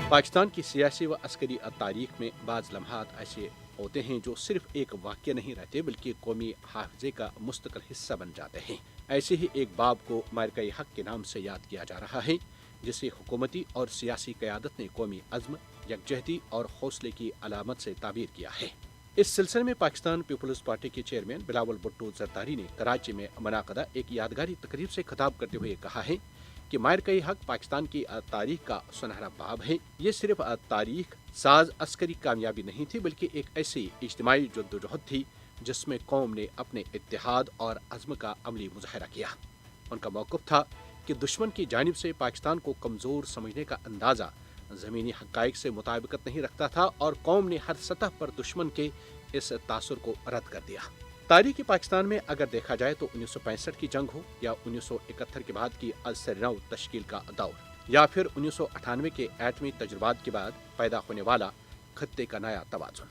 پاکستان کی سیاسی و عسکری تاریخ میں بعض لمحات ایسے ہوتے ہیں جو صرف ایک واقعہ نہیں رہتے بلکہ قومی حافظے کا مستقل حصہ بن جاتے ہیں۔ ایسے ہی ایک باب کو مارکہ حق کے نام سے یاد کیا جا رہا ہے، جسے حکومتی اور سیاسی قیادت نے قومی عزم، یکجہتی اور حوصلے کی علامت سے تعبیر کیا ہے۔ اس سلسلے میں پاکستان پیپلز پارٹی کے چیئرمین بلاول بھٹو زرداری نے کراچی میں منعقدہ ایک یادگاری تقریب سے خطاب کرتے ہوئے کہا ہے کہ مارکہ حق پاکستان کی تاریخ کا سنہرا باب ہے۔ یہ صرف تاریخ ساز عسکری کامیابی نہیں تھی بلکہ ایک ایسی اجتماعی جدوجہد تھی جس میں قوم نے اپنے اتحاد اور عزم کا عملی مظاہرہ کیا۔ ان کا موقف تھا کہ دشمن کی جانب سے پاکستان کو کمزور سمجھنے کا اندازہ زمینی حقائق سے مطابقت نہیں رکھتا تھا اور قوم نے ہر سطح پر دشمن کے اس تاثر کو رد کر دیا۔ تاریخی پاکستان میں اگر دیکھا جائے تو 1965 کی جنگ ہو یا 1971 کے بعد کی السرنو تشکیل کا دور یا پھر 1998 کے ایٹمی تجربات کے بعد پیدا ہونے والا خطے کا نیا توازن،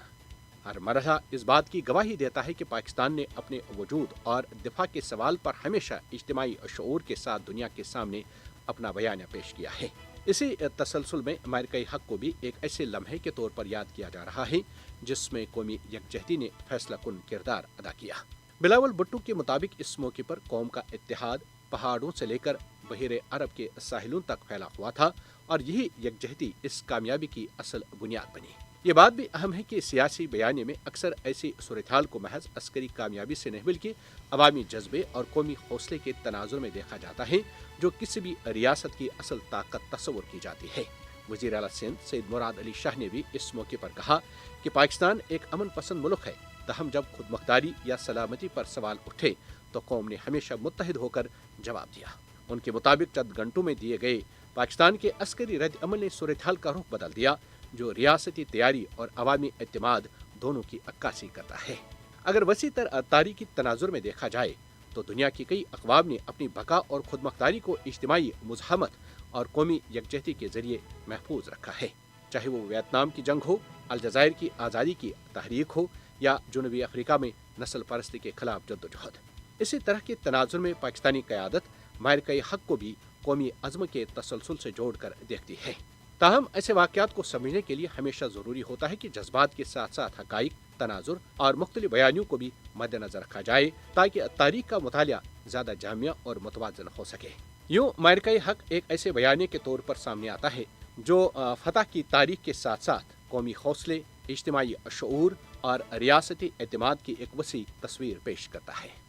ہر مرحلہ اس بات کی گواہی دیتا ہے کہ پاکستان نے اپنے وجود اور دفاع کے سوال پر ہمیشہ اجتماعی شعور کے ساتھ دنیا کے سامنے اپنا بیانیہ پیش کیا ہے۔ اسی تسلسل میں مارکہ حق کو بھی ایک ایسے لمحے کے طور پر یاد کیا جا رہا ہے جس میں قومی یکجہتی نے فیصلہ کن کردار ادا کیا۔ بلاول بھٹو کے مطابق اس موقع پر قوم کا اتحاد پہاڑوں سے لے کر بحیر عرب کے ساحلوں تک پھیلا ہوا تھا اور یہی یکجہتی اس کامیابی کی اصل بنیاد بنی۔ یہ بات بھی اہم ہے کہ سیاسی بیانے میں اکثر ایسی صورتحال کو محض عسکری کامیابی سے نہیں بلکہ عوامی جذبے اور قومی حوصلے کے تناظر میں دیکھا جاتا ہے جو کسی بھی ریاست کی اصل طاقت تصور کی جاتی ہے۔ وزیر اعلیٰ سندھ سید مراد علی شاہ نے بھی اس موقع پر کہا کہ پاکستان ایک امن پسند ملک ہے، تاہم جب خود مختاری یا سلامتی پر سوال اٹھے تو قوم نے ہمیشہ متحد ہو کر جواب دیا۔ ان کے مطابق چند گھنٹوں میں دیے گئے پاکستان کے عسکری رد عمل نے صورتحال کا رخ بدل دیا جو ریاستی تیاری اور عوامی اعتماد دونوں کی عکاسی کرتا ہے۔ اگر وسیع تر تاریخی تناظر میں دیکھا جائے تو دنیا کی کئی اقوام نے اپنی بقا اور خود مختاری کو اجتماعی مزاحمت اور قومی یکجہتی کے ذریعے محفوظ رکھا ہے، چاہے وہ ویتنام کی جنگ ہو، الجزائر کی آزادی کی تحریک ہو یا جنوبی افریقہ میں نسل پرستی کے خلاف جدوجہد۔ اسی طرح کے تناظر میں پاکستانی قیادت مارکہ حق کو بھی قومی عزم کے تسلسل سے جوڑ کر دیکھتی ہے۔ تاہم ایسے واقعات کو سمجھنے کے لیے ہمیشہ ضروری ہوتا ہے کہ جذبات کے ساتھ ساتھ حقائق، تناظر اور مختلف بیانیوں کو بھی مد نظر رکھا جائے تاکہ تاریخ کا مطالعہ زیادہ جامع اور متوازن ہو سکے۔ یوں مارکہ حق ایک ایسے بیانیے کے طور پر سامنے آتا ہے جو فتح کی تاریخ کے ساتھ ساتھ قومی حوصلے، اجتماعی شعور اور ریاستی اعتماد کی ایک وسیع تصویر پیش کرتا ہے۔